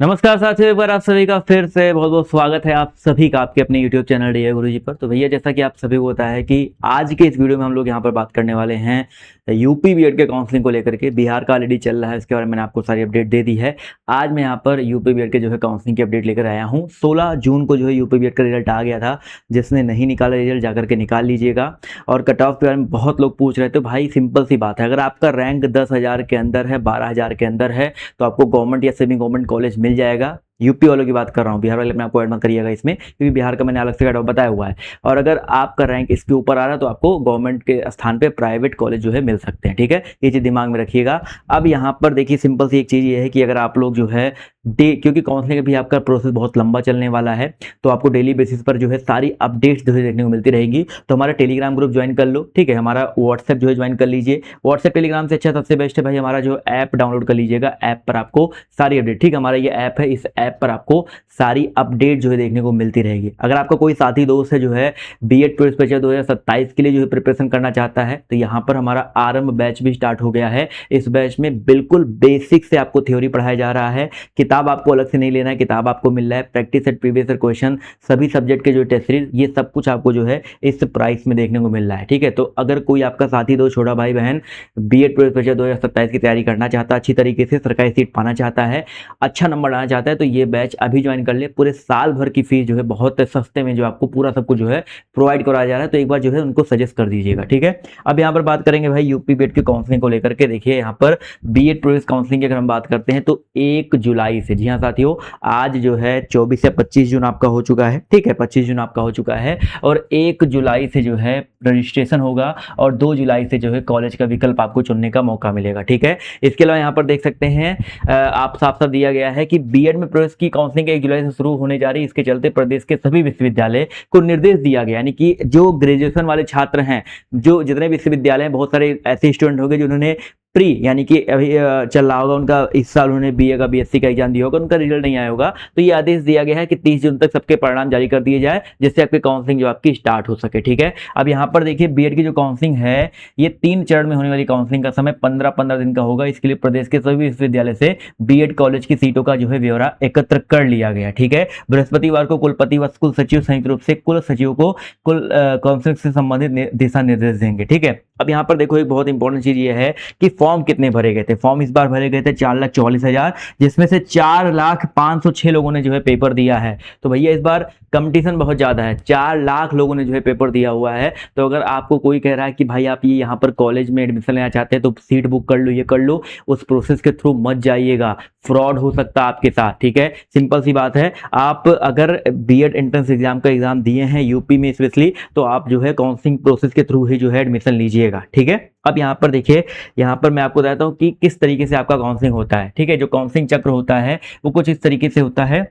नमस्कार साथियों, एक बार आप सभी का फिर से बहुत बहुत स्वागत है आप सभी का आपके अपने YouTube चैनल डी गुरुजी पर। तो भैया जैसा कि आप सभी को पता है कि आज के इस वीडियो में हम लोग यहाँ पर बात करने वाले हैं यूपी बीएड के काउंसलिंग को लेकर के। बिहार का ऑलरेडी चल रहा है, इसके बारे में मैंने आपको सारी अपडेट दे दी है। आज मैं यहाँ पर यूपी बीएड के जो है काउंसलिंग की अपडेट लेकर आया हूँ। 16 जून को जो है यूपी बीएड का रिजल्ट आ गया था। जिसने नहीं निकाला रिजल्ट जाकर के निकाल लीजिएगा। और कट ऑफ के बारे में बहुत लोग पूछ रहे थे। भाई सिंपल सी बात है, अगर आपका रैंक 10,000 के अंदर है, 12,000 के अंदर है तो आपको गवर्नमेंट या सेमी गवर्नमेंट कॉलेज मिल जाएगा। यूपी वालों की बात कर रहा हूँ, बिहार वाले अपने आपको ऐड मत करिएगा इसमें, क्योंकि बिहार का मैंने अलग से कट ऑफ बताया हुआ है। और अगर आपका रैंक इसके ऊपर आ रहा है तो आपको गवर्नमेंट के स्थान पे प्राइवेट कॉलेज जो है मिल सकते हैं। ठीक है, ये चीज़ दिमाग में रखिएगा। अब यहाँ पर देखिए सिंपल सी एक चीज़ ये है कि अगर आप लोग जो है क्योंकि काउंसलिंग भी आपका प्रोसेस बहुत लंबा चलने वाला है, तो आपको डेली बेसिस पर जो है सारी अपडेट्स जो है देखने को मिलती रहेगी। तो हमारा टेलीग्राम ग्रुप ज्वाइन कर लो, ठीक है। हमारा व्हाट्सएप जो है ज्वाइन कर लीजिए। व्हाट्सएप टेलीग्राम से अच्छा सबसे बेस्ट है भाई हमारा जो ऐप डाउनलोड कर लीजिएगा। ऐप पर आपको सारी अपडेट, ठीक है, हमारा ये ऐप है, इस ऐप पर आपको सारी अपडेट जो है देखने को मिलती रहेगी। अगर आपका कोई साथी दोस्त है जो है बीएड प्री स्पेशल 2027 के लिए जो है प्रिपरेशन करना चाहता है, तो यहाँ पर हमारा आरंभ बैच भी स्टार्ट हो गया है। इस बैच में बिल्कुल बेसिक से आपको थ्योरी पढ़ाया जा रहा है। किताब आपको अलग से नहीं लेना है, किताब आपको मिल रहा है। Practice set, previous year question, सभी सब्जेक्ट के जो टेस्ट सीरीज, ये सब कुछ आपको जो है इस प्राइस में देखने को मिल रहा है। ठीक है, तो अगर कोई आपका साथी दोस्त, छोटा भाई बहन बीएड प्री स्पेशल 2027 की तैयारी करना चाहता है, अच्छी तरीके से सरकारी सीट पाना चाहता है, अच्छा नंबर लाना चाहता है, तो ये बैच अभी ज्वाइन कर ले। पूरे साल भर की फीस जो है बहुत सस्ते में जो आपको पूरा सब कुछ जो है प्रोवाइड कराया जा रहा है। तो एक बार जो है उनको सजेस्ट कर दीजिएगा। ठीक है, अब यहाँ पर बात करेंगे भाई यूपी बीएड की काउंसलिंग को लेकर के। देखिए यहाँ पर बीएड प्रोग्रेस काउंसलिंग की अगर हम बात करते हैं तो 1 जुलाई से, जी हाँ साथियों, आज जो है 24 से 25 जून आपका हो चुका है। ठीक है, 25 जून आपका हो चुका है और 1 जुलाई से जो है रजिस्ट्रेशन होगा और 2 जुलाई से जो है कॉलेज का विकल्प आपको चुनने का मौका मिलेगा। ठीक है, इसके अलावा यहाँ पर देख सकते हैं आप साफ साफ दिया गया है कि बीएड में प्रवेश की काउंसलिंग 1 जुलाई से शुरू होने जा रही है। इसके चलते प्रदेश के सभी विश्वविद्यालय को निर्देश दिया गया, यानी कि जो ग्रेजुएशन वाले छात्र हैं, जो जितने विश्वविद्यालय हैं, बहुत सारे ऐसे स्टूडेंट हो गए जिन्होंने प्री यानी कि अभी चल रहा होगा उनका, इस साल उन्होंने बीए का बीएससी का एग्जाम दिया होगा, उनका रिजल्ट नहीं आया होगा, तो ये आदेश दिया गया है कि 30 जून तक सबके परिणाम जारी कर दिए जाए, जिससे आपकी काउंसलिंग जो आपकी स्टार्ट हो सके। ठीक है, अब यहाँ पर देखिए बीएड की जो काउंसलिंग है ये 3 चरण में होने वाली काउंसलिंग का समय 15-15 दिन का होगा। इसके लिए प्रदेश के सभी विश्वविद्यालय से बीएड कॉलेज की सीटों का जो है ब्यौरा एकत्र कर लिया गया। ठीक है, बृहस्पतिवार को कुलपति व कुल सचिव संयुक्त रूप से कुल सचिवों को कुल काउंसलिंग से संबंधित दिशा निर्देश देंगे। ठीक है, अब यहाँ पर देखो एक बहुत इंपॉर्टेंट चीज ये है कि फॉर्म कितने भरे गए थे। फॉर्म इस बार भरे गए थे 4,44,000, जिसमें से 4,05,106 लोगों ने जो है पेपर दिया है। तो भैया इस बार कंपटीशन बहुत ज्यादा है, 4 लाख लोगों ने जो है पेपर दिया हुआ है। तो अगर आपको कोई कह रहा है कि भाई आप ये यहाँ पर कॉलेज में एडमिशन लेना चाहते हैं तो सीट बुक कर लो, ये कर लो, उस प्रोसेस के थ्रू मत जाइएगा, फ्रॉड हो सकता है आपके साथ। ठीक है, सिंपल सी बात है, आप अगर बीएड एंट्रेंस एग्जाम का एग्जाम दिए हैं यूपी में स्पेशली, तो आप जो है काउंसलिंग प्रोसेस के थ्रू ही जो है एडमिशन लीजिएगा। ठीक है, अब यहाँ पर देखिए, यहाँ पर मैं आपको बताता हूँ कि किस तरीके से आपका काउंसलिंग होता है। ठीक है, जो काउंसलिंग चक्र होता है वो कुछ इस तरीके से होता है।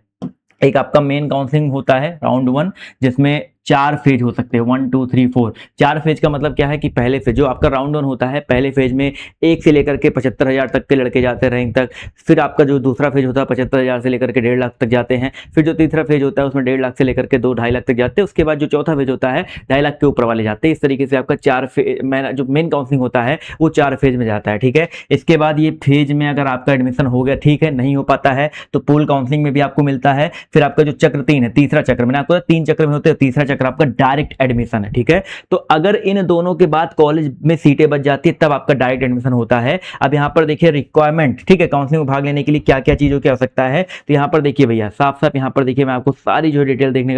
एक आपका मेन काउंसलिंग होता है राउंड 1, जिसमें 4 फेज हो सकते हैं, 1 2 3 4। 4 फेज का मतलब क्या है कि पहले फेज जो आपका राउंड 1 होता है, पहले फेज में 1 से लेकर के 75,000 तक के लड़के जाते हैं रैंक तक। फिर आपका जो दूसरा फेज होता है 75,000 से लेकर के 1.5 लाख तक जाते हैं। फिर जो तीसरा फेज होता है उसमें 1.5 लाख से लेकर के 2-2.5 लाख तक जाते हैं। उसके बाद जो चौथा फेज होता है 2.5 लाख के ऊपर वाले जाते हैं। इस तरीके से आपका 4 फेज जो मेन काउंसलिंग होता है वो 4 फेज में जाता है। ठीक है, इसके बाद ये फेज में अगर आपका एडमिशन हो गया, ठीक है, नहीं हो पाता है तो पूल काउंसलिंग में भी आपको मिलता है। फिर आपका जो चक्र 3 है, तीसरा चक्र, मैंने आपको 3 चक्र में होते हैं, तीसरा चक्र आपका डायरेक्ट एडमिशन है। ठीक है, तो अगर इन दोनों के बाद कॉलेज में सीटें बच जाती है तब आपका डायरेक्ट एडमिशन होता है। अब यहाँ पर देखिए रिक्वायरमेंट, ठीक है, काउंसलिंग में भाग लेने के लिए क्या क्या चीजों की आवश्यकता है, तो यहाँ पर देखिए भैया साफ साफ यहाँ पर देखिए, मैं आपको सारी जो डिटेल देने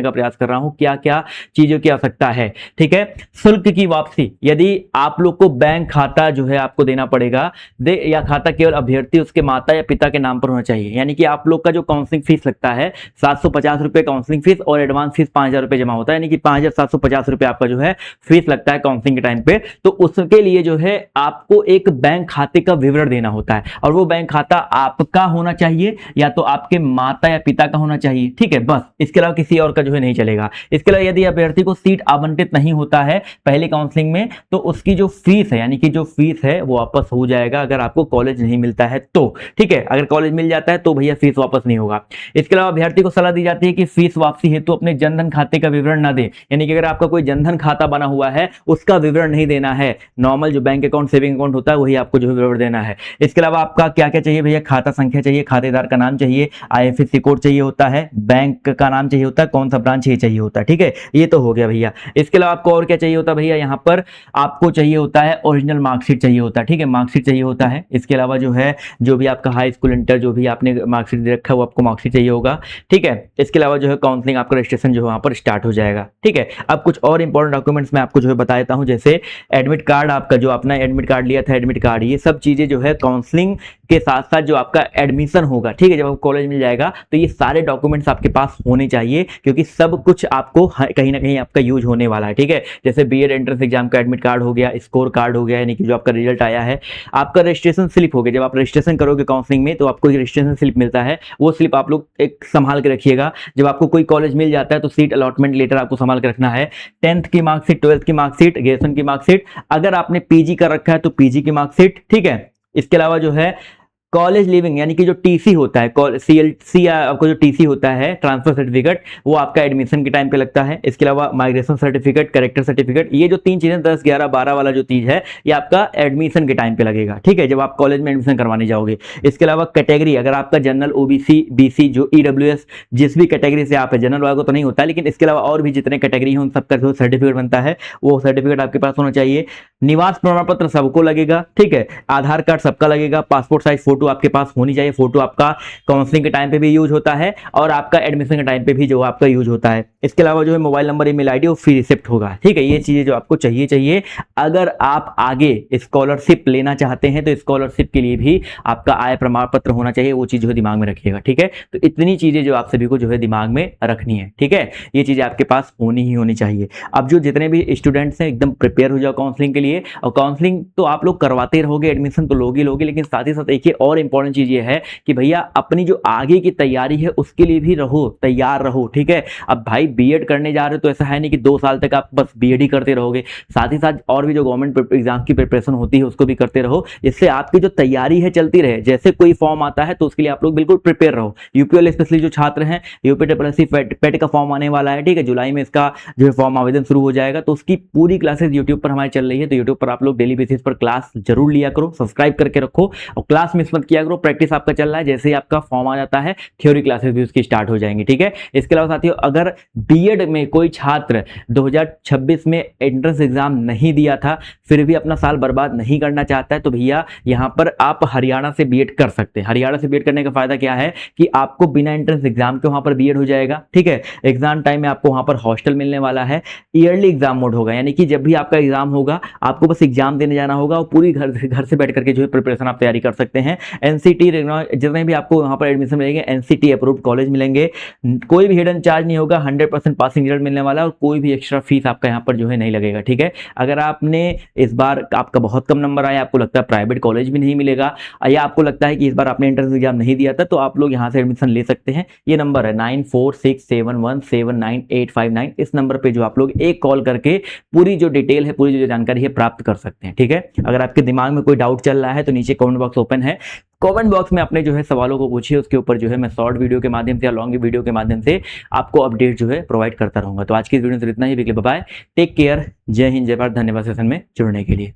का प्रयास कर रहा हूँ, क्या क्या चीजों की आवश्यकता है। ठीक है, शुल्क की वापसी, यदि आप लोग को बैंक खाता जो है आपको देना पड़ेगा, या खाता केवल अभ्यर्थी उसके माता या पिता के नाम पर होना चाहिए। यानी कि आप लोग का जो काउंसलिंग फीस लगता है 750 रुपए काउंसलिंग फीस और एडवांस फीस 5,000 रुपए जमा होता है, यानी कि 5,750 रुपए आपका जो है फीस लगता है काउंसलिंग के टाइम पे। तो उसके लिए जो है आपको एक बैंक खाते का विवरण देना होता है, और वो बैंक खाता आपका होना चाहिए या तो आपके माता या पिता का होना चाहिए। ठीक है, बस, इसके अलावा किसी और का जो है नहीं चलेगा। इसके अलावा यदि अभ्यर्थी को सीट आवंटित नहीं होता है पहले काउंसलिंग में, तो उसकी जो फीस है, यानी कि जो फीस है वो वापस हो जाएगा अगर आपको कॉलेज नहीं मिलता है तो। ठीक है, अगर कॉलेज मिल जाता है तो भैया फीस वापस नहीं होगा। इसके अलावा अभ्यर्थी को सलाह दी जाती है कि फीस वापसी हेतु अपने जनधन खाते खाते का विवरण ना दें, यानी कि अगर आपका कोई जनधन खाता बना हुआ है उसका विवरण नहीं देना है, नॉर्मल जो बैंक अकाउंट सेविंग अकाउंट होता है वही आपको जो है विवरण देना है। इसके अलावा आपका क्या क्या चाहिए भैया, खाता संख्या चाहिए, खातेदार का नाम चाहिए, IFSC कोड चाहिए होता है, बैंक का नाम चाहिए होता है, कौन सा ब्रांच ये चाहिए होता है, ठीक है, ये तो हो गया भैया। इसके अलावा आपको और क्या चाहिए होता है भैया, यहाँ पर आपको चाहिए होता है ओरिजिनल मार्कशीट चाहिए होता है, ठीक है, मार्कशीट चाहिए होता है। इसके अलावा जो है जो भी आपका हाई स्कूल इंटर जो भी आपने मार्कशीट दे रखा है वो आपको मार्कशीट चाहिए होगा, ठीक है। इसके अलावा जो है काउंसलिंग आपका रजिस्ट्रेशन जो है वहां पर स्टार्ट हो जाएगा, ठीक है। अब कुछ और इंपॉर्टेंट डॉक्यूमेंट्स मैं आपको जो है बता देता हूं, जैसे एडमिट कार्ड, आपका जो अपना एडमिट कार्ड लिया था एडमिट कार्ड, ये सब चीजें जो है काउंसलिंग के साथ साथ जो आपका एडमिशन होगा, ठीक है, जब आपको कॉलेज मिल जाएगा तो ये सारे डॉक्यूमेंट्स आपके पास होने चाहिए, क्योंकि सब कुछ आपको कहीं ना कहीं आपका यूज होने वाला है, ठीक है। जैसे बीएड एंट्रेंस एग्जाम का एडमिट कार्ड हो गया, स्कोर कार्ड हो गया, यानी कि जो आपका रिजल्ट आया है, आपका रजिस्ट्रेशन स्लिप हो गया, जब आप रजिस्ट्रेशन करोगे काउंसलिंग में तो आपको रजिस्ट्रेशन स्लिप मिलता है, वो स्लिप आप लोग एक संभाल के रखिएगा। जब आपको कोई कॉलेज मिल जाता है तो सीट अलॉटमेंट लेटर आपको संभाल के रखना है, 10th की मार्कशीट, 12th की मार्कशीट, ग्रेजुएशन की मार्कशीट, अगर आपने पीजी कर रखा है तो पीजी की मार्कशीट, ठीक है। इसके अलावा जो है कॉलेज लिविंग यानी कि जो टीसी होता है, CLC आपको जो टीसी होता है ट्रांसफर सर्टिफिकेट, वो आपका एडमिशन के टाइम पे लगता है। इसके अलावा माइग्रेशन सर्टिफिकेट, कैरेक्टर सर्टिफिकेट, ये जो 3 चीजें 10, 11, 12 वाला जो चीज है ये आपका एडमिशन के टाइम पे लगेगा, ठीक है, जब आप कॉलेज में एडमिशन करवाने जाओगे। इसके अलावा कैटेगरी, अगर आपका जनरल, OBC, BC, जो EWS जिस भी कैटेगरी से आप है, जनरल वाला को तो नहीं होता लेकिन इसके अलावा और भी जितने कैटेगरी है उन सबका जो सर्टिफिकेट बनता है वो सर्टिफिकेट आपके पास होना चाहिए। निवास प्रमाण पत्र सबको लगेगा, ठीक है, आधार कार्ड सबका लगेगा, पासपोर्ट साइज फोटो आपके पास होनी चाहिए, फोटो आपका काउंसलिंग के टाइम पे भी यूज होता है और आपका एडमिशन के टाइम पे भी जो आपका यूज होता है। इसके अलावा जो है मोबाइल नंबर, ईमेल आईडी और फी रिसिप्ट होगा, ठीक है, ये चीजें जो आपको चाहिए। अगर आप आगे स्कॉलरशिप लेना चाहते हैं तो स्कॉलरशिप के लिए भी आपका आय प्रमाण पत्र होना चाहिए, वो चीज जो है दिमाग में रखिएगा, ठीक है। तो इतनी चीजें जो आप सभी को जो है दिमाग में रखनी है, ठीक है, ये चीजें आपके पास होनी ही होनी चाहिए। अब जो जितने भी स्टूडेंट्स हैं एकदम प्रिपेयर हो जाओ काउंसलिंग के लिए, और काउंसलिंग तो आप लोग करवाते रहोगे, एडमिशन तो लोगे, लेकिन साथ ही साथ एक और इंपॉर्टेंट चीज ये है कि भैया अपनी जो आगे की तैयारी है उसके लिए भी तैयार रहो, ठीक है। अब भाई बीएड करने जा रहे हो तो ऐसा है नहीं कि 2 साल तक आप बस बीएड ही करते रहोगे, साथ ही साथ और भी जो गवर्नमेंट एग्जाम की प्रिपरेशन होती है उसको भी करते रहो, जिससे आपकी जो तैयारी है चलती रहे। जैसे कोई फॉर्म आता है तो उसके लिए आप लोग बिल्कुल प्रिपेयर रहो। यूपी वाले स्पेशली जो छात्र हैं, यूपी पेट का फॉर्म आने वाला है, ठीक है, जुलाई में इसका जो है फॉर्म आवेदन शुरू हो जाएगा, तो उसकी पूरी क्लासेस यूट्यूब पर हमारी चल रही है, तो यूट्यूब पर आप लोग डेली बेसिस पर क्लास जरूर लिया करो, सब्सक्राइब करके रखो और क्लास मिस मत किया करो। प्रैक्टिस आपका चल रहा है, जैसे ही आपका फॉर्म आ जाता है थ्योरी क्लासेस भी उसकी स्टार्ट हो जाएंगी, ठीक है। इसके अलावा साथियों, अगर बीएड में कोई छात्र 2026 में एंट्रेंस एग्जाम नहीं दिया था फिर भी अपना साल बर्बाद नहीं करना चाहता है तो भैया यहाँ पर आप हरियाणा से बीएड कर सकते हैं। हरियाणा से बीएड करने का फायदा क्या है कि आपको बिना एंट्रेंस एग्जाम के वहां पर बीएड हो जाएगा, ठीक है। एग्जाम टाइम में आपको वहां पर हॉस्टल मिलने वाला है, ईयरली एग्जाम मोड होगा, यानी कि जब भी आपका एग्जाम होगा आपको बस एग्जाम देने जाना होगा और पूरी घर से बैठ करके जो है प्रिपरेशन आप तैयारी कर सकते हैं। एनसीटी जितने भी आपको वहां पर एडमिशन मिलेंगे एनसीटी अप्रूव्ड कॉलेज मिलेंगे, कोई भी हिडन चार्ज नहीं होगा, 100% पासिंग रिजल्ट मिलने वाला है और कोई भी एक्स्ट्रा फीस आपका यहाँ पर जो है नहीं लगेगा, ठीक है। अगर आपने इस बार आपका बहुत कम नंबर आया, आपको लगता है प्राइवेट कॉलेज भी नहीं मिलेगा या आपको लगता है कि इस बार आपने एंट्रेंस एग्जाम नहीं दिया था, तो आप लोग यहाँ से एडमिशन ले सकते हैं। ये नंबर है 9467179859, इस नंबर पे जो आप लोग एक कॉल करके पूरी जो डिटेल है, पूरी जो जानकारी है प्राप्त कर सकते हैं, ठीक है। अगर आपके दिमाग में कोई डाउट चल रहा है तो नीचे कमेंट बॉक्स ओपन है, कमेंट बॉक्स में अपने जो है सवालों को पूछिए, उसके ऊपर जो है मैं शॉर्ट वीडियो के माध्यम से या लॉन्ग वीडियो के माध्यम से आपको अपडेट जो है प्रोवाइड करता रहूंगा। तो आज की इस वीडियो में इतना ही, बाय, टेक केयर, जय हिंद, जय भारत, धन्यवाद सेशन में जुड़ने के लिए।